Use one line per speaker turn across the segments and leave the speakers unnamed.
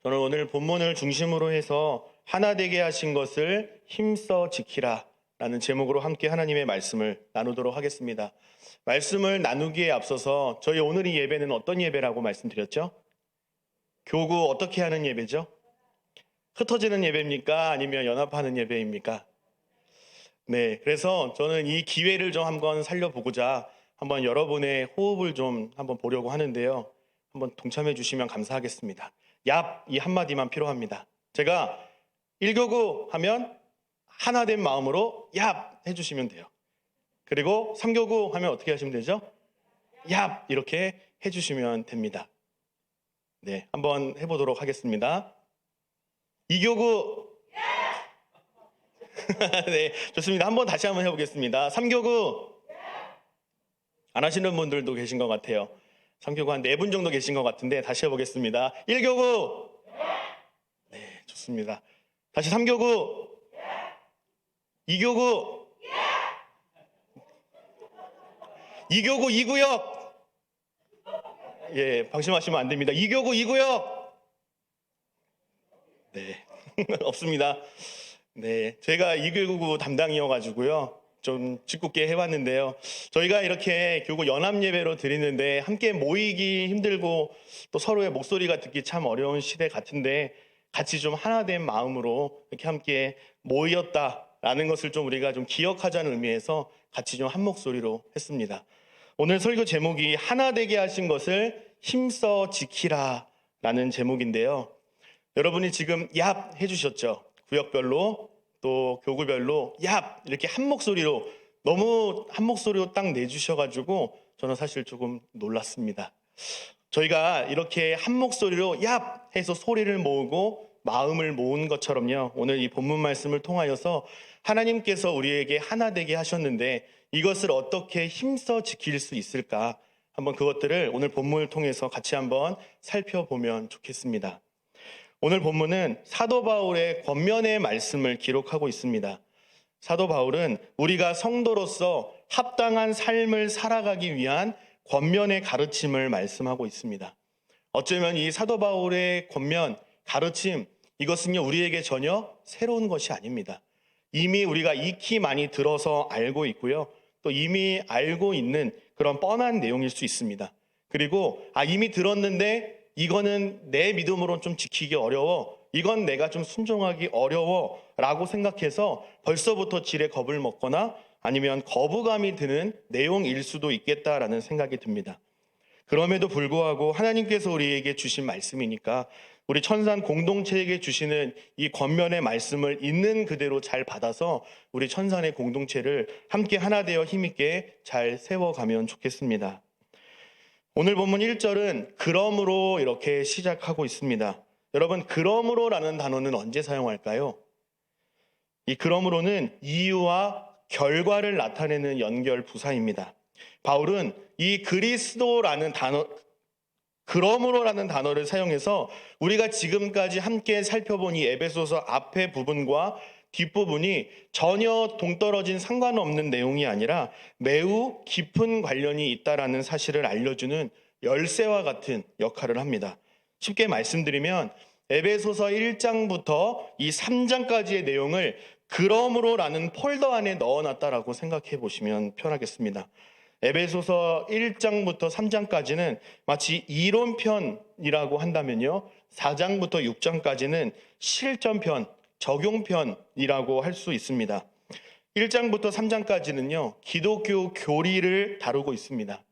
저는 오늘 본문을 중심으로 해서 하나 되게 하신 것을 힘써 지키라 라는 제목으로 함께 하나님의 말씀을 나누도록 하겠습니다. 말씀을 나누기에 앞서서 저희 오늘 이 예배는 어떤 예배라고 말씀드렸죠? 교구 어떻게 하는 예배죠? 흩어지는 예배입니까? 아니면 연합하는 예배입니까? 네, 그래서 저는 이 기회를 좀 한번 살려보고자 한번 여러분의 호흡을 좀 한번 보려고 하는데요. 한번 동참해 주시면 감사하겠습니다. 얍, 이 한마디만 필요합니다. 제가 1교구 하면 하나 된 마음으로 얍 해주시면 돼요. 그리고 3교구 하면 어떻게 하시면 되죠? 얍, 이렇게 해주시면 됩니다. 네, 한번 해보도록 하겠습니다. 2교구 네, 좋습니다. 다시 한번 해보겠습니다. 3교구 안 하시는 분들도 계신 것 같아요. 3교구 한 4분 정도 계신 것 같은데 다시 해보겠습니다. 1교구 네, 좋습니다. 다시 3교구 2교구 2교구 2구역 예, 방심하시면 안 됩니다. 2교구 2구역 네, 없습니다. 네, 제가 2교구 담당이어가지고요. 좀 짓궂게 해봤는데요. 저희가 이렇게 교구 연합 예배로 드리는데 함께 모이기 힘들고 또 서로의 목소리가 듣기 참 어려운 시대 같은데 같이 좀 하나 된 마음으로 이렇게 함께 모였다라는 것을 좀 우리가 좀 기억하자는 의미에서 같이 좀 한 목소리로 했습니다. 오늘 설교 제목이 하나 되게 하신 것을 힘써 지키라 라는 제목인데요. 여러분이 지금 얍 해주셨죠? 구역별로 또 교구별로 얍 이렇게 한 목소리로 너무 한 목소리로 딱 내주셔가지고 저는 사실 조금 놀랐습니다. 저희가 이렇게 한 목소리로 얍 해서 소리를 모으고 마음을 모은 것처럼요. 오늘 이 본문 말씀을 통하여서 하나님께서 우리에게 하나 되게 하셨는데 이것을 어떻게 힘써 지킬 수 있을까? 한번 그것들을 오늘 본문을 통해서 같이 한번 살펴보면 좋겠습니다. 오늘 본문은 사도 바울의 권면의 말씀을 기록하고 있습니다. 사도 바울은 우리가 성도로서 합당한 삶을 살아가기 위한 권면의 가르침을 말씀하고 있습니다. 어쩌면 이 사도 바울의 권면, 가르침, 이것은요, 우리에게 전혀 새로운 것이 아닙니다. 이미 우리가 익히 많이 들어서 알고 있고요. 또 이미 알고 있는 그런 뻔한 내용일 수 있습니다. 그리고 이미 들었는데 이거는 내 믿음으로는 좀 지키기 어려워. 이건 내가 좀 순종하기 어려워 라고 생각해서 벌써부터 지레 겁을 먹거나 아니면 거부감이 드는 내용일 수도 있겠다라는 생각이 듭니다. 그럼에도 불구하고 하나님께서 우리에게 주신 말씀이니까 우리 천산 공동체에게 주시는 이 권면의 말씀을 있는 그대로 잘 받아서 우리 천산의 공동체를 함께 하나 되어 힘있게 잘 세워가면 좋겠습니다. 오늘 본문 1절은 그러므로 이렇게 시작하고 있습니다. 여러분, 그러므로라는 단어는 언제 사용할까요? 이 그러므로는 이유와 결과를 나타내는 연결 부사입니다. 바울은 이 그리스도라는 단어, 그러므로라는 단어를 사용해서 우리가 지금까지 함께 살펴본 이 에베소서 앞의 부분과 뒷부분이 전혀 동떨어진 상관없는 내용이 아니라 매우 깊은 관련이 있다라는 사실을 알려주는 열쇠와 같은 역할을 합니다. 쉽게 말씀드리면 에베소서 1장부터 이 3장까지의 내용을 그러므로라는 폴더 안에 넣어놨다라고 생각해 보시면 편하겠습니다. 에베소서 1장부터 3장까지는 마치 이론편이라고 한다면요, 4장부터 6장까지는 실전편, 적용편이라고 할 수 있습니다. 1장부터 3장까지는요, 기독교 교리를 다루고 있습니다.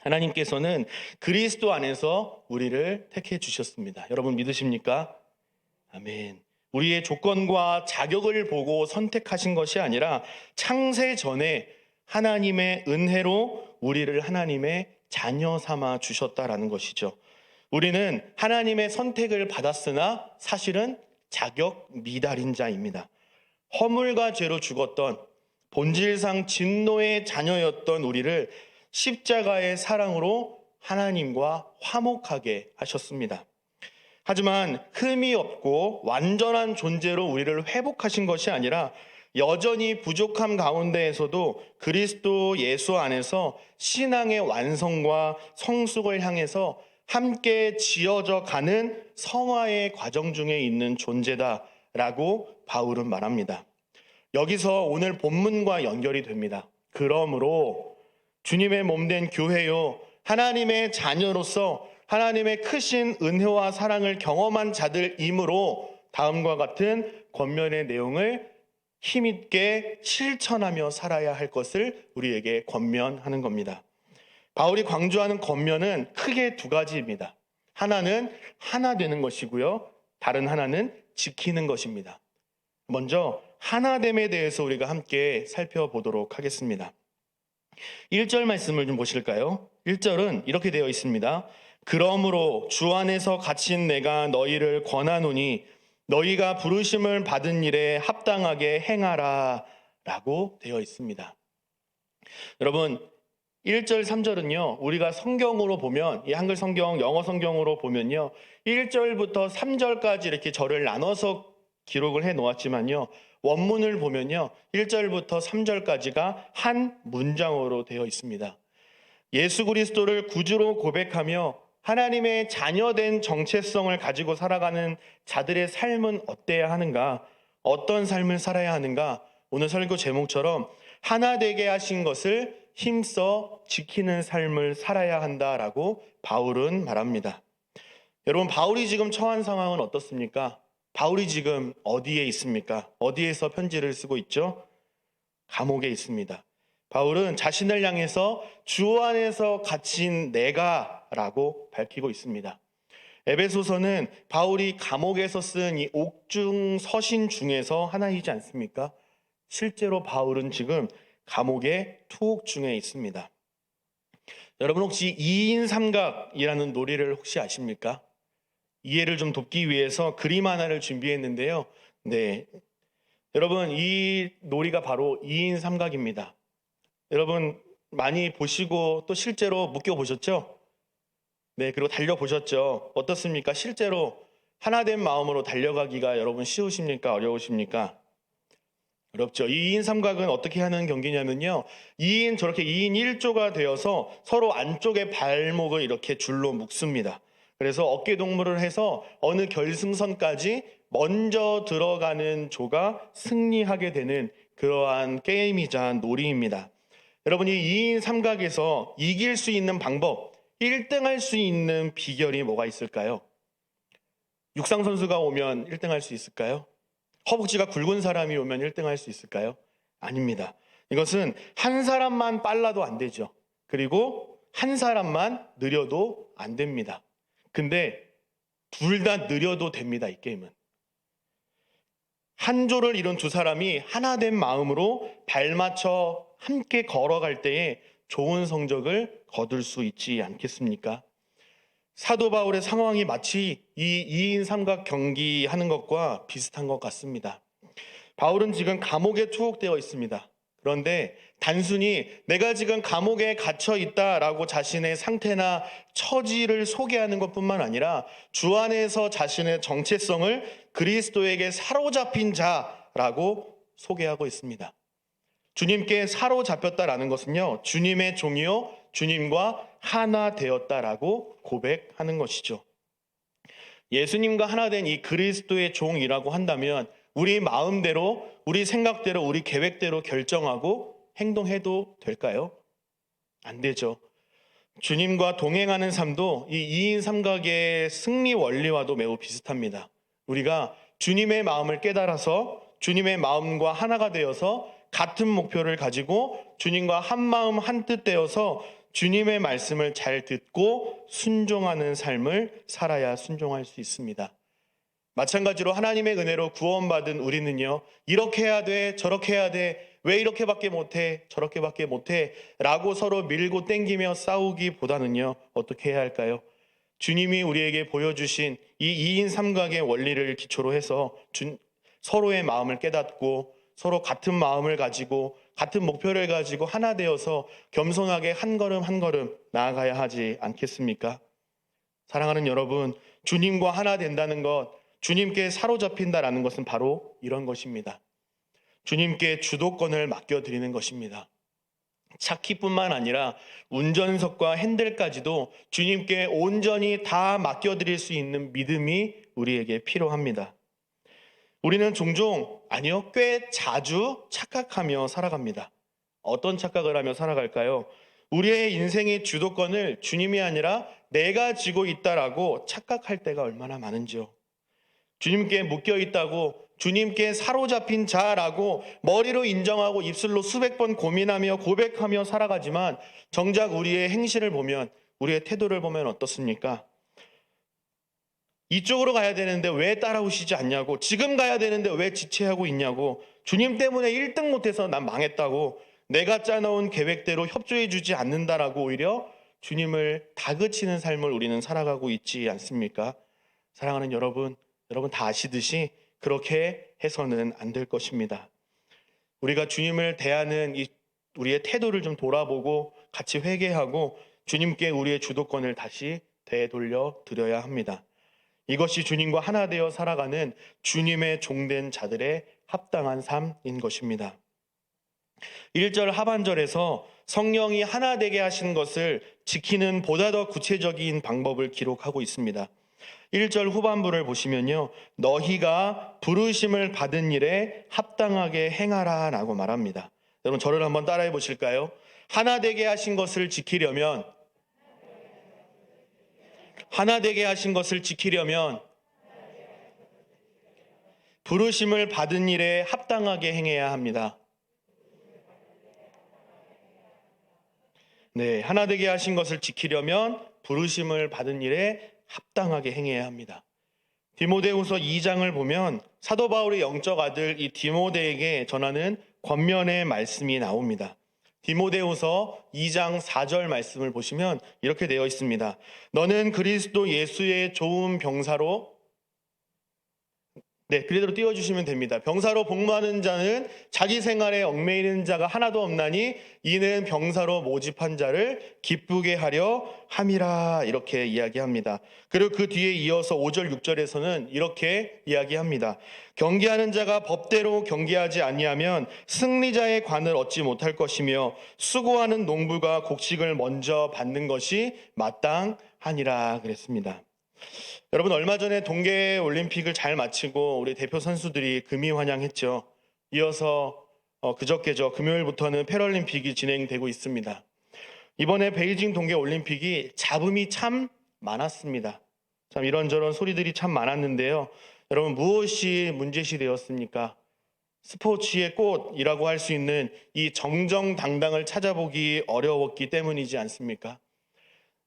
하나님께서는 그리스도 안에서 우리를 택해 주셨습니다. 여러분 믿으십니까? 아멘. 우리의 조건과 자격을 보고 선택하신 것이 아니라 창세 전에 하나님의 은혜로 우리를 하나님의 자녀 삼아 주셨다라는 것이죠. 우리는 하나님의 선택을 받았으나 사실은 자격 미달인 자입니다. 허물과 죄로 죽었던 본질상 진노의 자녀였던 우리를 십자가의 사랑으로 하나님과 화목하게 하셨습니다. 하지만 흠이 없고 완전한 존재로 우리를 회복하신 것이 아니라 여전히 부족함 가운데에서도 그리스도 예수 안에서 신앙의 완성과 성숙을 향해서 함께 지어져 가는 성화의 과정 중에 있는 존재다라고 바울은 말합니다. 여기서 오늘 본문과 연결이 됩니다. 그러므로 주님의 몸된 교회요, 하나님의 자녀로서 하나님의 크신 은혜와 사랑을 경험한 자들이므로 다음과 같은 권면의 내용을 힘있게 실천하며 살아야 할 것을 우리에게 권면하는 겁니다. 바울이 강조하는 권면은 크게 두 가지입니다. 하나는 하나 되는 것이고요, 다른 하나는 지키는 것입니다. 먼저 하나됨에 대해서 우리가 함께 살펴보도록 하겠습니다. 1절 말씀을 좀 보실까요? 1절은 이렇게 되어 있습니다. 그러므로 주 안에서 갇힌 내가 너희를 권하노니 너희가 부르심을 받은 일에 합당하게 행하라 라고 되어 있습니다. 여러분, 1절, 3절은요, 우리가 성경으로 보면, 이 한글 성경, 영어 성경으로 보면요, 1절부터 3절까지 이렇게 절을 나눠서 기록을 해 놓았지만요, 원문을 보면요, 1절부터 3절까지가 한 문장으로 되어 있습니다. 예수 그리스도를 구주로 고백하며 하나님의 자녀된 정체성을 가지고 살아가는 자들의 삶은 어때야 하는가? 어떤 삶을 살아야 하는가? 오늘 설교 제목처럼 하나 되게 하신 것을 힘써 지키는 삶을 살아야 한다라고 바울은 말합니다. 여러분, 바울이 지금 처한 상황은 어떻습니까? 바울이 지금 어디에 있습니까? 어디에서 편지를 쓰고 있죠? 감옥에 있습니다. 바울은 자신을 향해서 주 안에서 갇힌 내가라고 밝히고 있습니다. 에베소서는 바울이 감옥에서 쓴 이 옥중 서신 중에서 하나이지 않습니까? 실제로 바울은 지금 감옥의 투옥 중에 있습니다. 여러분, 혹시 2인 삼각이라는 놀이를 혹시 아십니까? 이해를 좀 돕기 위해서 그림 하나를 준비했는데요. 네, 여러분, 이 놀이가 바로 2인 삼각입니다. 여러분 많이 보시고 또 실제로 묶여보셨죠? 네, 그리고 달려보셨죠? 어떻습니까? 실제로 하나된 마음으로 달려가기가 여러분 쉬우십니까? 어려우십니까? 어렵죠. 2인 삼각은 어떻게 하는 경기냐면요, 저렇게 2인 1조가 되어서 서로 안쪽에 발목을 이렇게 줄로 묶습니다. 그래서 어깨 동무를 해서 어느 결승선까지 먼저 들어가는 조가 승리하게 되는 그러한 게임이자 놀이입니다. 여러분이 2인 삼각에서 이길 수 있는 방법, 1등할 수 있는 비결이 뭐가 있을까요? 육상 선수가 오면 1등할 수 있을까요? 허벅지가 굵은 사람이 오면 1등할 수 있을까요? 아닙니다. 이것은 한 사람만 빨라도 안 되죠. 그리고 한 사람만 느려도 안 됩니다. 근데 둘 다 느려도 됩니다, 이 게임은. 한 조를 이룬 두 사람이 하나 된 마음으로 발맞춰 함께 걸어갈 때에 좋은 성적을 거둘 수 있지 않겠습니까? 사도 바울의 상황이 마치 이 2인 삼각 경기 하는 것과 비슷한 것 같습니다. 바울은 지금 감옥에 투옥되어 있습니다. 그런데 단순히 내가 지금 감옥에 갇혀 있다라고 자신의 상태나 처지를 소개하는 것뿐만 아니라 주 안에서 자신의 정체성을 그리스도에게 사로잡힌 자라고 소개하고 있습니다. 주님께 사로잡혔다라는 것은요, 주님의 종이요, 주님과 하나 되었다라고 고백하는 것이죠. 예수님과 하나 된 이 그리스도의 종이라고 한다면 우리 마음대로, 우리 생각대로, 우리 계획대로 결정하고 행동해도 될까요? 안 되죠. 주님과 동행하는 삶도 이 2인 삼각의 승리 원리와도 매우 비슷합니다. 우리가 주님의 마음을 깨달아서 주님의 마음과 하나가 되어서 같은 목표를 가지고 주님과 한 마음 한 뜻 되어서 주님의 말씀을 잘 듣고 순종하는 삶을 살아야 순종할 수 있습니다. 마찬가지로 하나님의 은혜로 구원받은 우리는요, 이렇게 해야 돼, 저렇게 해야 돼, 왜 이렇게밖에 못해, 저렇게밖에 못해 라고 서로 밀고 땡기며 싸우기보다는요, 어떻게 해야 할까요? 주님이 우리에게 보여주신 이 2인 삼각의 원리를 기초로 해서 서로의 마음을 깨닫고 서로 같은 마음을 가지고 같은 목표를 가지고 하나 되어서 겸손하게 한 걸음 한 걸음 나아가야 하지 않겠습니까? 사랑하는 여러분, 주님과 하나 된다는 것, 주님께 사로잡힌다라는 것은 바로 이런 것입니다. 주님께 주도권을 맡겨드리는 것입니다. 차키뿐만 아니라 운전석과 핸들까지도 주님께 온전히 다 맡겨드릴 수 있는 믿음이 우리에게 필요합니다. 우리는 종종, 아니요, 꽤 자주 착각하며 살아갑니다. 어떤 착각을 하며 살아갈까요? 우리의 인생의 주도권을 주님이 아니라 내가 쥐고 있다라고 착각할 때가 얼마나 많은지요. 주님께 묶여 있다고, 주님께 사로잡힌 자라고 머리로 인정하고 입술로 수백 번 고민하며 고백하며 살아가지만 정작 우리의 행실을 보면, 우리의 태도를 보면 어떻습니까? 이쪽으로 가야 되는데 왜 따라오시지 않냐고, 지금 가야 되는데 왜 지체하고 있냐고, 주님 때문에 1등 못해서 난 망했다고, 내가 짜놓은 계획대로 협조해 주지 않는다라고 오히려 주님을 다그치는 삶을 우리는 살아가고 있지 않습니까? 사랑하는 여러분, 여러분 다 아시듯이 그렇게 해서는 안 될 것입니다. 우리가 주님을 대하는 우리의 태도를 좀 돌아보고 같이 회개하고 주님께 우리의 주도권을 다시 되돌려 드려야 합니다. 이것이 주님과 하나 되어 살아가는 주님의 종된 자들의 합당한 삶인 것입니다. 1절 하반절에서 성령이 하나 되게 하신 것을 지키는 보다 더 구체적인 방법을 기록하고 있습니다. 1절 후반부를 보시면요, 너희가 부르심을 받은 일에 합당하게 행하라 라고 말합니다. 여러분 저를 한번 따라해 보실까요? 하나 되게 하신 것을 지키려면, 하나 되게 하신 것을 지키려면 부르심을 받은 일에 합당하게 행해야 합니다. 네, 하나 되게 하신 것을 지키려면 부르심을 받은 일에 합당하게 행해야 합니다. 디모데후서 2장을 보면 사도 바울의 영적 아들 이 디모데에게 전하는 권면의 말씀이 나옵니다. 디모데후서 2장 4절 말씀을 보시면 이렇게 되어 있습니다. 너는 그리스도 예수의 좋은 병사로, 네, 그대로 띄워주시면 됩니다. 병사로 복무하는 자는 자기 생활에 얽매이는 자가 하나도 없나니 이는 병사로 모집한 자를 기쁘게 하려 함이라, 이렇게 이야기합니다. 그리고 그 뒤에 이어서 5절 6절에서는 이렇게 이야기합니다. 경계하는 자가 법대로 경계하지 아니하면 승리자의 관을 얻지 못할 것이며 수고하는 농부가 곡식을 먼저 받는 것이 마땅하니라 그랬습니다. 여러분 얼마 전에 동계올림픽을 잘 마치고 우리 대표 선수들이 금이 환영했죠. 이어서 그저께죠. 금요일부터는 패럴림픽이 진행되고 있습니다. 이번에 베이징 동계올림픽이 잡음이 참 많았습니다. 참 이런저런 소리들이 참 많았는데요. 여러분 무엇이 문제시 되었습니까? 스포츠의 꽃이라고 할 수 있는 이 정정당당을 찾아보기 어려웠기 때문이지 않습니까?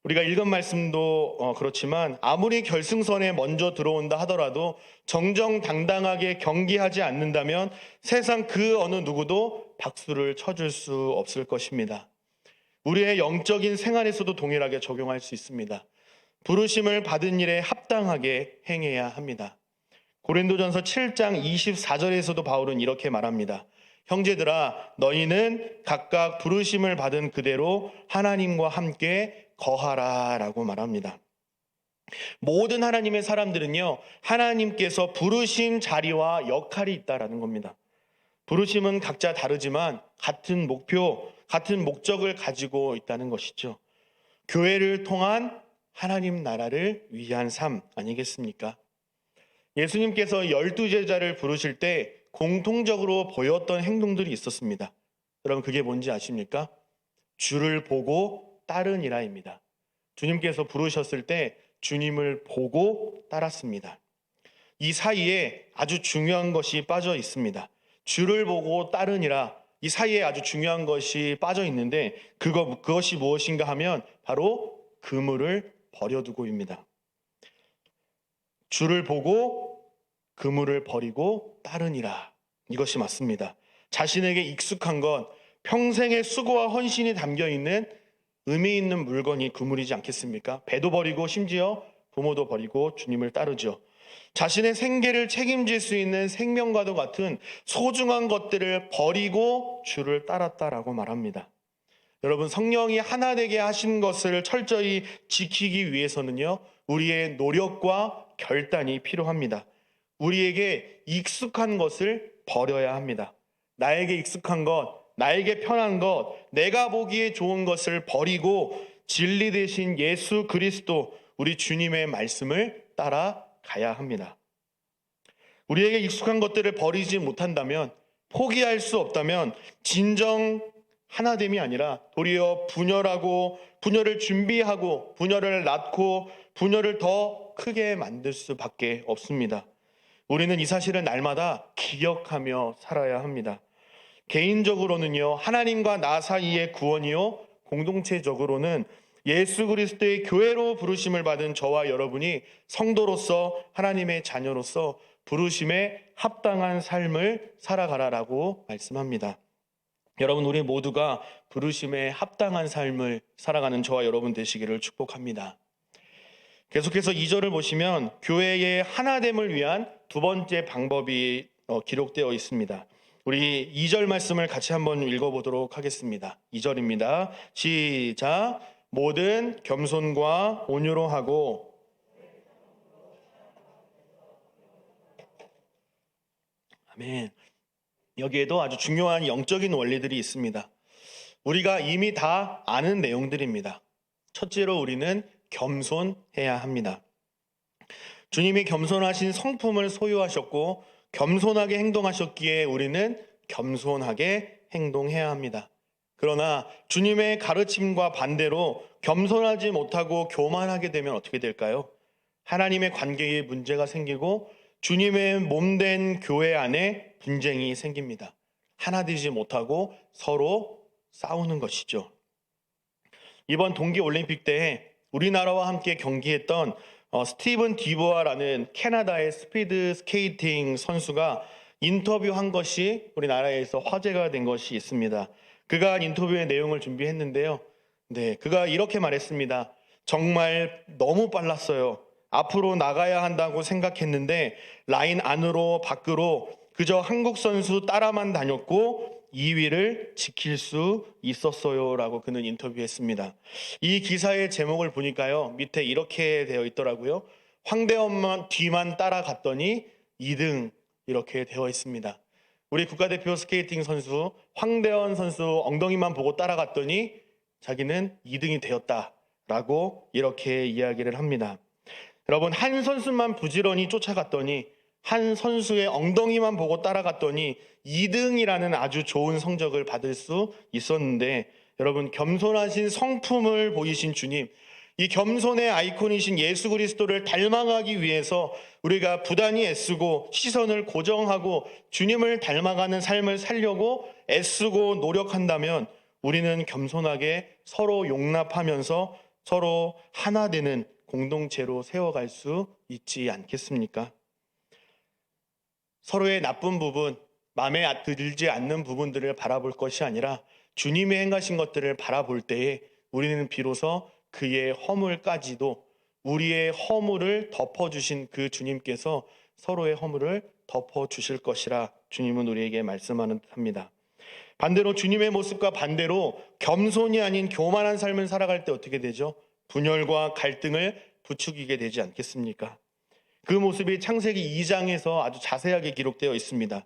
우리가 읽은 말씀도 그렇지만 아무리 결승선에 먼저 들어온다 하더라도 정정당당하게 경기하지 않는다면 세상 그 어느 누구도 박수를 쳐줄 수 없을 것입니다. 우리의 영적인 생활에서도 동일하게 적용할 수 있습니다. 부르심을 받은 일에 합당하게 행해야 합니다. 고린도전서 7장 24절에서도 바울은 이렇게 말합니다. 형제들아 너희는 각각 부르심을 받은 그대로 하나님과 함께 거하라 라고 말합니다. 모든 하나님의 사람들은요, 하나님께서 부르신 자리와 역할이 있다라는 겁니다. 부르심은 각자 다르지만 같은 목표, 같은 목적을 가지고 있다는 것이죠. 교회를 통한 하나님 나라를 위한 삶 아니겠습니까? 예수님께서 12제자를 부르실 때 공통적으로 보였던 행동들이 있었습니다. 여러분 그게 뭔지 아십니까? 주를 보고 따르니라입니다. 주님께서 부르셨을 때 주님을 보고 따랐습니다. 이 사이에 아주 중요한 것이 빠져 있습니다. 주를 보고 따르니라, 이 사이에 아주 중요한 것이 빠져 있는데 그것이 무엇인가 하면 바로 그물을 버려두고입니다. 주를 보고 그물을 버리고 따르니라, 이것이 맞습니다. 자신에게 익숙한 것, 평생의 수고와 헌신이 담겨있는 의미 있는 물건이 그물이지 않겠습니까? 배도 버리고 심지어 부모도 버리고 주님을 따르죠. 자신의 생계를 책임질 수 있는 생명과도 같은 소중한 것들을 버리고 주를 따랐다라고 말합니다. 여러분 성령이 하나 되게 하신 것을 철저히 지키기 위해서는요, 우리의 노력과 결단이 필요합니다. 우리에게 익숙한 것을 버려야 합니다. 나에게 익숙한 것, 나에게 편한 것, 내가 보기에 좋은 것을 버리고 진리 되신 예수 그리스도, 우리 주님의 말씀을 따라가야 합니다. 우리에게 익숙한 것들을 버리지 못한다면, 포기할 수 없다면 진정 하나됨이 아니라 도리어 분열하고, 분열을 준비하고, 분열을 낳고, 분열을 더 크게 만들 수밖에 없습니다. 우리는 이 사실을 날마다 기억하며 살아야 합니다. 개인적으로는요, 하나님과 나 사이의 구원이요, 공동체적으로는 예수 그리스도의 교회로 부르심을 받은 저와 여러분이 성도로서, 하나님의 자녀로서 부르심에 합당한 삶을 살아가라라고 말씀합니다. 여러분, 우리 모두가 부르심에 합당한 삶을 살아가는 저와 여러분 되시기를 축복합니다. 계속해서 2절을 보시면 교회의 하나됨을 위한 두 번째 방법이 기록되어 있습니다. 우리 2절 말씀을 같이 한번 읽어보도록 하겠습니다. 2절입니다. 시작. 모든 겸손과 온유로 하고, 아멘. 여기에도 아주 중요한 영적인 원리들이 있습니다. 우리가 이미 다 아는 내용들입니다. 첫째로 우리는 겸손해야 합니다. 주님이 겸손하신 성품을 소유하셨고 겸손하게 행동하셨기에 우리는 겸손하게 행동해야 합니다. 그러나 주님의 가르침과 반대로 겸손하지 못하고 교만하게 되면 어떻게 될까요? 하나님의 관계에 문제가 생기고 주님의 몸된 교회 안에 분쟁이 생깁니다. 하나 되지 못하고 서로 싸우는 것이죠. 이번 동계올림픽 때 우리나라와 함께 경기했던 스티븐 디보아라는 캐나다의 스피드 스케이팅 선수가 인터뷰한 것이 우리나라에서 화제가 된 것이 있습니다. 그가 인터뷰의 내용을 준비했는데요. 그가 이렇게 말했습니다. 정말 너무 빨랐어요. 앞으로 나가야 한다고 생각했는데 라인 안으로 밖으로 그저 한국 선수 따라만 다녔고 2위를 지킬 수 있었어요 라고 그는 인터뷰했습니다. 이 기사의 제목을 보니까요, 밑에 이렇게 되어 있더라고요. 황대헌만 뒤만 따라갔더니 2등, 이렇게 되어 있습니다. 우리 국가대표 스케이팅 선수 황대헌 선수 엉덩이만 보고 따라갔더니 자기는 2등이 되었다라고 이렇게 이야기를 합니다. 여러분, 한 선수만 부지런히 쫓아갔더니, 한 선수의 엉덩이만 보고 따라갔더니 2등이라는 아주 좋은 성적을 받을 수 있었는데, 여러분, 겸손하신 성품을 보이신 주님, 이 겸손의 아이콘이신 예수 그리스도를 닮아가기 위해서 우리가 부단히 애쓰고 시선을 고정하고 주님을 닮아가는 삶을 살려고 애쓰고 노력한다면 우리는 겸손하게 서로 용납하면서 서로 하나 되는 공동체로 세워갈 수 있지 않겠습니까? 서로의 나쁜 부분, 마음에 들지 않는 부분들을 바라볼 것이 아니라 주님이 행하신 것들을 바라볼 때에 우리는 비로소 그의 허물까지도, 우리의 허물을 덮어주신 그 주님께서 서로의 허물을 덮어주실 것이라 주님은 우리에게 말씀하는 듯합니다. 반대로 주님의 모습과 반대로 겸손이 아닌 교만한 삶을 살아갈 때 어떻게 되죠? 분열과 갈등을 부추기게 되지 않겠습니까? 그 모습이 창세기 2장에서 아주 자세하게 기록되어 있습니다.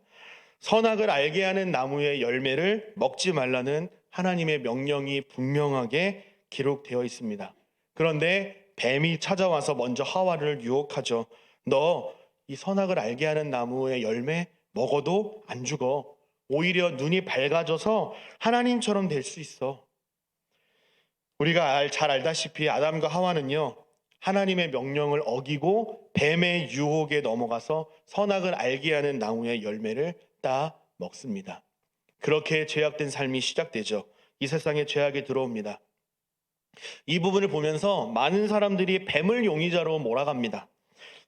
선악을 알게 하는 나무의 열매를 먹지 말라는 하나님의 명령이 분명하게 기록되어 있습니다. 그런데 뱀이 찾아와서 먼저 하와를 유혹하죠. 너 이 선악을 알게 하는 나무의 열매 먹어도 안 죽어. 오히려 눈이 밝아져서 하나님처럼 될 수 있어. 우리가 잘 알다시피 아담과 하와는요, 하나님의 명령을 어기고 뱀의 유혹에 넘어가서 선악을 알게 하는 나무의 열매를 따 먹습니다. 그렇게 죄악된 삶이 시작되죠. 이 세상에 죄악이 들어옵니다. 이 부분을 보면서 많은 사람들이 뱀을 용의자로 몰아갑니다.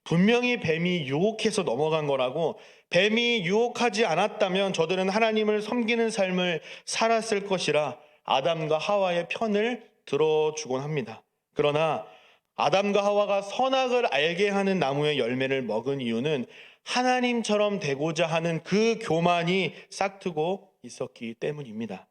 분명히 뱀이 유혹해서 넘어간 거라고, 뱀이 유혹하지 않았다면 저들은 하나님을 섬기는 삶을 살았을 것이라 아담과 하와의 편을 들어주곤 합니다. 그러나 아담과 하와가 선악을 알게 하는 나무의 열매를 먹은 이유는 하나님처럼 되고자 하는 그 교만이 싹트고 있었기 때문입니다.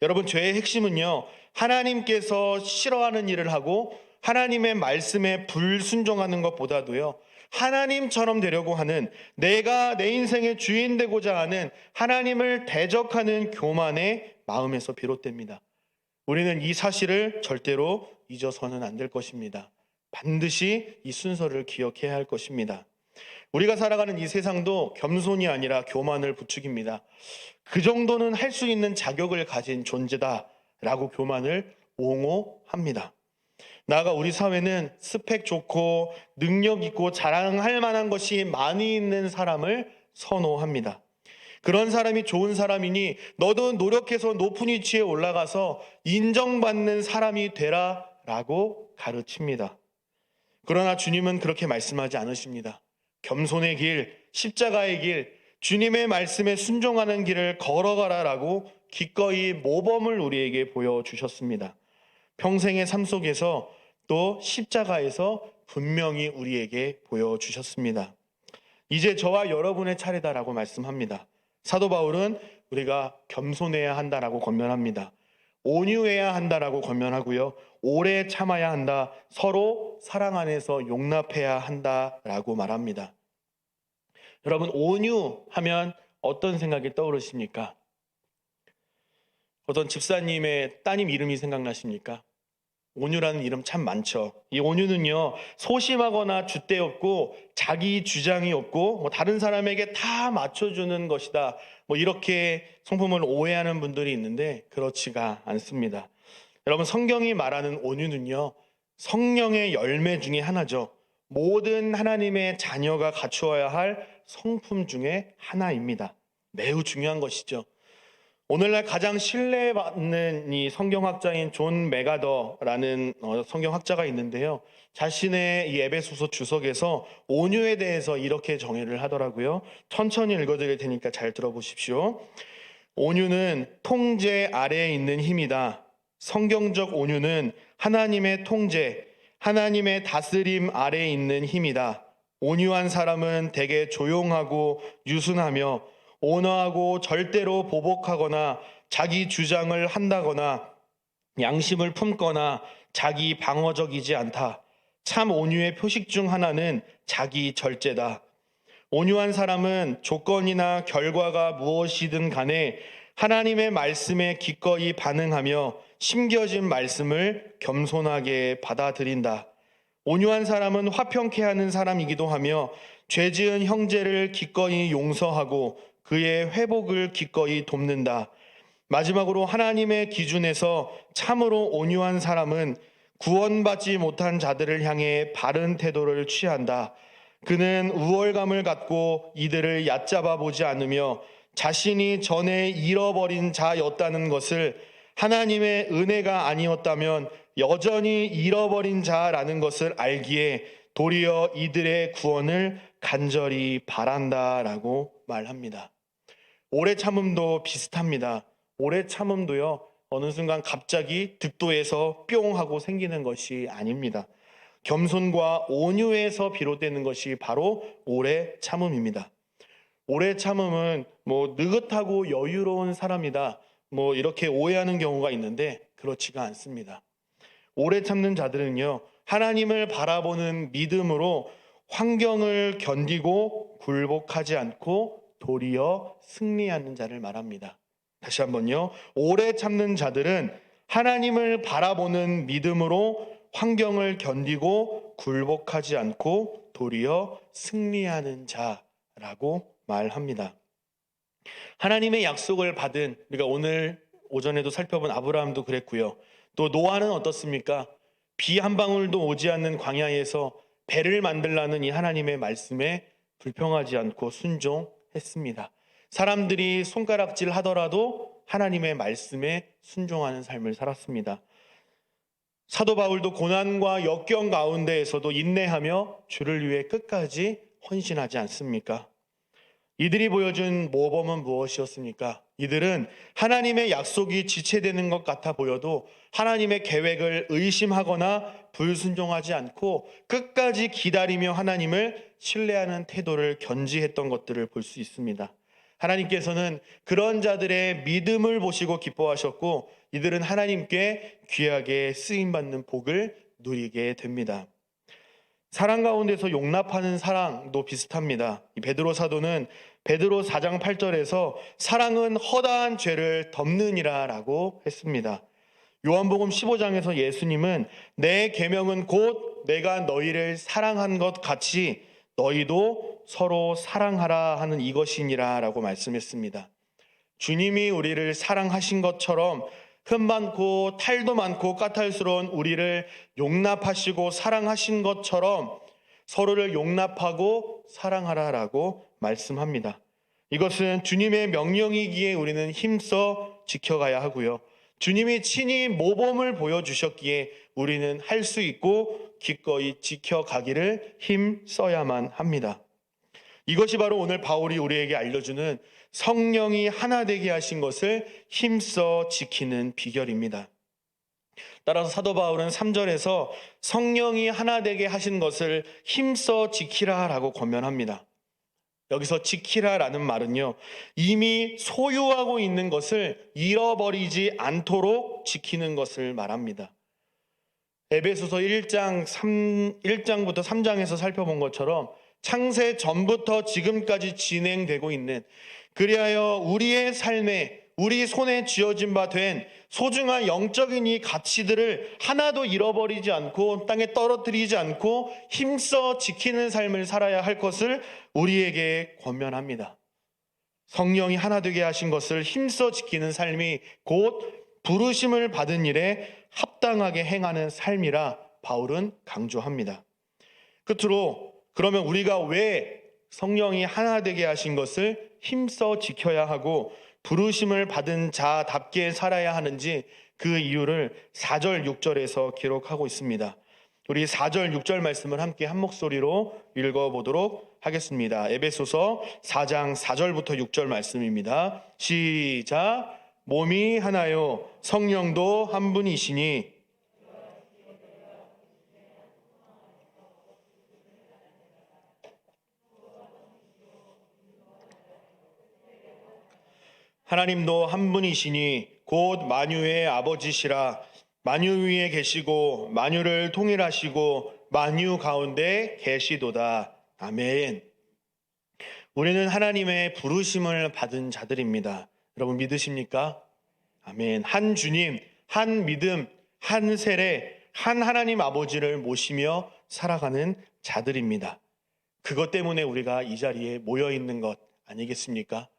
여러분, 죄의 핵심은요, 하나님께서 싫어하는 일을 하고 하나님의 말씀에 불순종하는 것보다도요, 하나님처럼 되려고 하는, 내가 내 인생의 주인 되고자 하는 하나님을 대적하는 교만의 마음에서 비롯됩니다. 우리는 이 사실을 절대로 잊어서는 안 될 것입니다. 반드시 이 순서를 기억해야 할 것입니다. 우리가 살아가는 이 세상도 겸손이 아니라 교만을 부추깁니다. 그 정도는 할 수 있는 자격을 가진 존재다라고 교만을 옹호합니다. 나아가 우리 사회는 스펙 좋고 능력 있고 자랑할 만한 것이 많이 있는 사람을 선호합니다. 그런 사람이 좋은 사람이니 너도 노력해서 높은 위치에 올라가서 인정받는 사람이 되라라고 가르칩니다. 그러나 주님은 그렇게 말씀하지 않으십니다. 겸손의 길, 십자가의 길, 주님의 말씀에 순종하는 길을 걸어가라라고 기꺼이 모범을 우리에게 보여주셨습니다. 평생의 삶 속에서 또 십자가에서 분명히 우리에게 보여주셨습니다. 이제 저와 여러분의 차례다라고 말씀합니다. 사도 바울은 우리가 겸손해야 한다라고 권면합니다. 온유해야 한다라고 권면하고요. 오래 참아야 한다. 서로 사랑 안에서 용납해야 한다라고 말합니다. 여러분, 온유하면 어떤 생각이 떠오르십니까? 어떤 집사님의 따님 이름이 생각나십니까? 온유라는 이름 참 많죠. 이 온유는요, 소심하거나 줏대없고 자기 주장이 없고 다른 사람에게 다 맞춰주는 것이다. 이렇게 성품을 오해하는 분들이 있는데 그렇지가 않습니다. 여러분, 성경이 말하는 온유는요, 성령의 열매 중에 하나죠. 모든 하나님의 자녀가 갖추어야 할 성품 중에 하나입니다. 매우 중요한 것이죠. 오늘날 가장 신뢰받는 이 성경학자인 존 메가더라는 성경학자가 있는데요. 자신의 이 에베소서 주석에서 온유에 대해서 이렇게 정의를 하더라고요. 천천히 읽어드릴 테니까 잘 들어보십시오. 온유는 통제 아래에 있는 힘이다. 성경적 온유는 하나님의 통제, 하나님의 다스림 아래에 있는 힘이다. 온유한 사람은 되게 조용하고 유순하며 온화하고 절대로 보복하거나 자기 주장을 한다거나 양심을 품거나 자기 방어적이지 않다. 참 온유의 표식 중 하나는 자기 절제다. 온유한 사람은 조건이나 결과가 무엇이든 간에 하나님의 말씀에 기꺼이 반응하며 심겨진 말씀을 겸손하게 받아들인다. 온유한 사람은 화평케 하는 사람이기도 하며 죄지은 형제를 기꺼이 용서하고 그의 회복을 기꺼이 돕는다. 마지막으로 하나님의 기준에서 참으로 온유한 사람은 구원받지 못한 자들을 향해 바른 태도를 취한다. 그는 우월감을 갖고 이들을 얕잡아 보지 않으며 자신이 전에 잃어버린 자였다는 것을 하나님의 은혜가 아니었다면 여전히 잃어버린 자라는 것을 알기에 도리어 이들의 구원을 간절히 바란다라고 말합니다. 오래 참음도 비슷합니다. 오래 참음도요, 어느 순간 갑자기 득도해서 뿅 하고 생기는 것이 아닙니다. 겸손과 온유에서 비롯되는 것이 바로 오래 참음입니다. 오래 참음은 느긋하고 여유로운 사람이다, 이렇게 오해하는 경우가 있는데 그렇지가 않습니다. 오래 참는 자들은요, 하나님을 바라보는 믿음으로 환경을 견디고 굴복하지 않고 도리어 승리하는 자를 말합니다. 다시 한번요. 오래 참는 자들은 하나님을 바라보는 믿음으로 환경을 견디고 굴복하지 않고 도리어 승리하는 자라고 말합니다. 하나님의 약속을 받은, 우리가 오늘 오전에도 살펴본 아브라함도 그랬고요. 또 노아는 어떻습니까? 비 한 방울도 오지 않는 광야에서 배를 만들라는 이 하나님의 말씀에 불평하지 않고 순종했습니다. 사람들이 손가락질 하더라도 하나님의 말씀에 순종하는 삶을 살았습니다. 사도 바울도 고난과 역경 가운데에서도 인내하며 주를 위해 끝까지 헌신하지 않습니까? 이들이 보여준 모범은 무엇이었습니까? 이들은 하나님의 약속이 지체되는 것 같아 보여도 하나님의 계획을 의심하거나 불순종하지 않고 끝까지 기다리며 하나님을 신뢰하는 태도를 견지했던 것들을 볼 수 있습니다. 하나님께서는 그런 자들의 믿음을 보시고 기뻐하셨고 이들은 하나님께 귀하게 쓰임받는 복을 누리게 됩니다. 사랑 가운데서 용납하는 사랑도 비슷합니다. 이 베드로 사도는 베드로 4장 8절에서 사랑은 허다한 죄를 덮느니라라고 했습니다. 요한복음 15장에서 예수님은 내 계명은 곧 내가 너희를 사랑한 것 같이 너희도 서로 사랑하라 하는 이것이니라라고 말씀했습니다. 주님이 우리를 사랑하신 것처럼 흠 많고 탈도 많고 까탈스러운 우리를 용납하시고 사랑하신 것처럼 서로를 용납하고 사랑하라라고 말씀합니다. 이것은 주님의 명령이기에 우리는 힘써 지켜가야 하고요. 주님이 친히 모범을 보여주셨기에 우리는 할 수 있고 기꺼이 지켜가기를 힘써야만 합니다. 이것이 바로 오늘 바울이 우리에게 알려주는 성령이 하나 되게 하신 것을 힘써 지키는 비결입니다. 따라서 사도 바울은 3절에서 성령이 하나 되게 하신 것을 힘써 지키라라고 권면합니다. 여기서 지키라라는 말은요, 이미 소유하고 있는 것을 잃어버리지 않도록 지키는 것을 말합니다. 에베소서 1장부터 3장에서 살펴본 것처럼 창세 전부터 지금까지 진행되고 있는, 그리하여 우리의 삶에 우리 손에 쥐어진 바 된 소중한 영적인 이 가치들을 하나도 잃어버리지 않고 땅에 떨어뜨리지 않고 힘써 지키는 삶을 살아야 할 것을 우리에게 권면합니다. 성령이 하나 되게 하신 것을 힘써 지키는 삶이 곧 부르심을 받은 일에 합당하게 행하는 삶이라 바울은 강조합니다. 끝으로 그러면 우리가 왜 성령이 하나 되게 하신 것을 힘써 지켜야 하고 부르심을 받은 자답게 살아야 하는지 그 이유를 4절 6절에서 기록하고 있습니다. 우리 4절 6절 말씀을 함께 한 목소리로 읽어보도록 하겠습니다. 에베소서 4장 4절부터 6절 말씀입니다. 시작. 몸이 하나요 성령도 한 분이시니 하나님도 한 분이시니 곧 만유의 아버지시라. 만유 위에 계시고 만유를 통일하시고 만유 가운데 계시도다. 아멘. 우리는 하나님의 부르심을 받은 자들입니다. 여러분 믿으십니까? 아멘. 한 주님, 한 믿음, 한 세례, 한 하나님 아버지를 모시며 살아가는 자들입니다. 그것 때문에 우리가 이 자리에 모여 있는 것 아니겠습니까?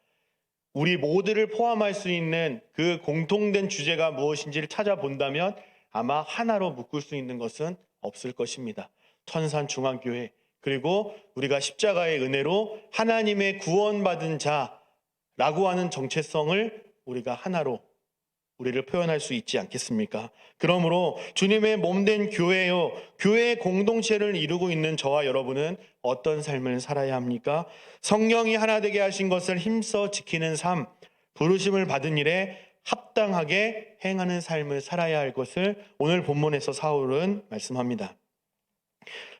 우리 모두를 포함할 수 있는 그 공통된 주제가 무엇인지를 찾아본다면 아마 하나로 묶을 수 있는 것은 없을 것입니다. 천산중앙교회, 그리고 우리가 십자가의 은혜로 하나님의 구원받은 자라고 하는 정체성을 우리가 하나로 우리를 표현할 수 있지 않겠습니까? 그러므로 주님의 몸된 교회요, 교회의 공동체를 이루고 있는 저와 여러분은 어떤 삶을 살아야 합니까? 성령이 하나 되게 하신 것을 힘써 지키는 삶, 부르심을 받은 일에 합당하게 행하는 삶을 살아야 할 것을 오늘 본문에서 사울은 말씀합니다.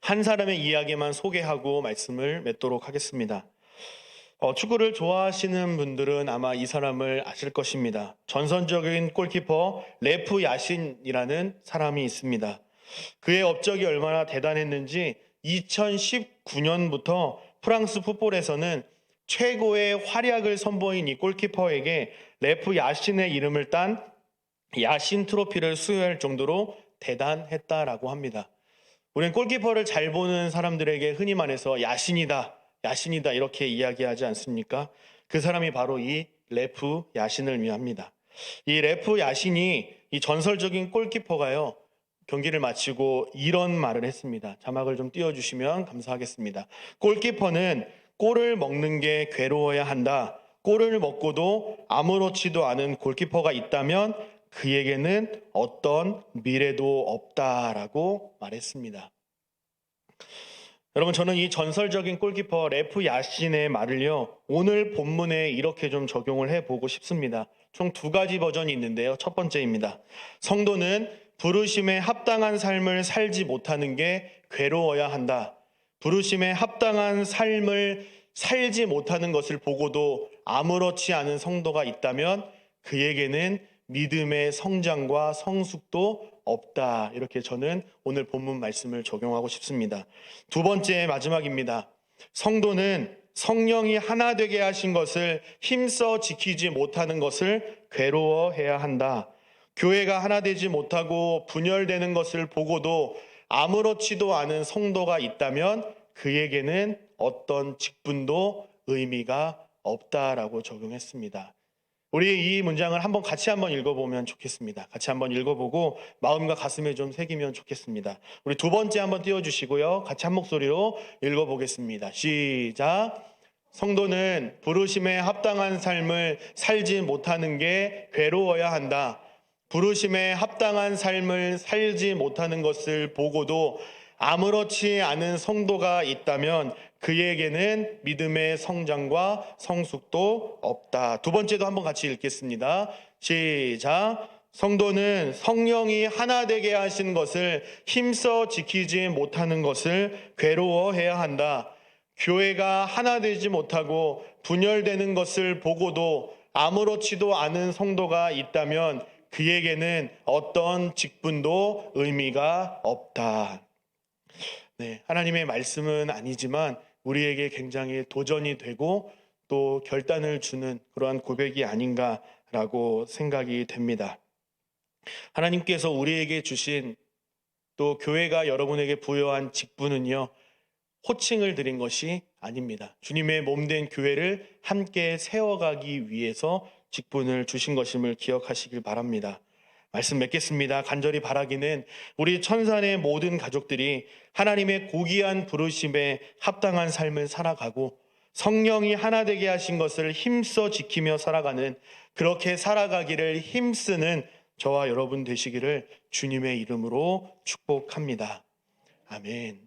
한 사람의 이야기만 소개하고 말씀을 맺도록 하겠습니다. 축구를 좋아하시는 분들은 아마 이 사람을 아실 것입니다. 전선적인 골키퍼 레프 야신이라는 사람이 있습니다. 그의 업적이 얼마나 대단했는지 2019년부터 프랑스 풋볼에서는 최고의 활약을 선보인 이 골키퍼에게 레프 야신의 이름을 딴 야신 트로피를 수여할 정도로 대단했다라고 합니다. 우리는 골키퍼를 잘 보는 사람들에게 흔히 말해서 야신이다 이렇게 이야기하지 않습니까? 그 사람이 바로 이 레프 야신을 위합니다. 이 레프 야신이 이 전설적인 골키퍼가요, 경기를 마치고 이런 말을 했습니다. 자막을 좀 띄워주시면 감사하겠습니다. 골키퍼는 골을 먹는 게 괴로워야 한다. 골을 먹고도 아무렇지도 않은 골키퍼가 있다면 그에게는 어떤 미래도 없다라고 말했습니다. 여러분, 저는 이 전설적인 골키퍼 레프 야신의 말을요, 오늘 본문에 이렇게 좀 적용을 해보고 싶습니다. 총 2가지 버전이 있는데요. 첫 번째입니다. 성도는 부르심에 합당한 삶을 살지 못하는 게 괴로워야 한다. 부르심에 합당한 삶을 살지 못하는 것을 보고도 아무렇지 않은 성도가 있다면 그에게는 믿음의 성장과 성숙도 없다. 이렇게 저는 오늘 본문 말씀을 적용하고 싶습니다. 두 번째 마지막입니다. 성도는 성령이 하나 되게 하신 것을 힘써 지키지 못하는 것을 괴로워해야 한다. 교회가 하나 되지 못하고 분열되는 것을 보고도 아무렇지도 않은 성도가 있다면 그에게는 어떤 직분도 의미가 없다라고 적용했습니다. 우리 이 문장을 같이 한번 읽어보면 좋겠습니다. 같이 한번 읽어보고 마음과 가슴에 좀 새기면 좋겠습니다. 우리 두 번째 한번 띄워주시고요. 같이 한 목소리로 읽어보겠습니다. 시작. 성도는 부르심에 합당한 삶을 살지 못하는 게 괴로워야 한다. 부르심에 합당한 삶을 살지 못하는 것을 보고도 아무렇지 않은 성도가 있다면 그에게는 믿음의 성장과 성숙도 없다. 두 번째도 한번 같이 읽겠습니다. 시작. 성도는 성령이 하나 되게 하신 것을 힘써 지키지 못하는 것을 괴로워해야 한다. 교회가 하나 되지 못하고 분열되는 것을 보고도 아무렇지도 않은 성도가 있다면 그에게는 어떤 직분도 의미가 없다. 네, 하나님의 말씀은 아니지만 우리에게 굉장히 도전이 되고 또 결단을 주는 그러한 고백이 아닌가라고 생각이 됩니다. 하나님께서 우리에게 주신 또 교회가 여러분에게 부여한 직분은요, 호칭을 드린 것이 아닙니다. 주님의 몸된 교회를 함께 세워가기 위해서 직분을 주신 것임을 기억하시길 바랍니다. 말씀 맺겠습니다. 간절히 바라기는 우리 천산의 모든 가족들이 하나님의 고귀한 부르심에 합당한 삶을 살아가고 성령이 하나 되게 하신 것을 힘써 지키며 살아가는, 그렇게 살아가기를 힘쓰는 저와 여러분 되시기를 주님의 이름으로 축복합니다. 아멘.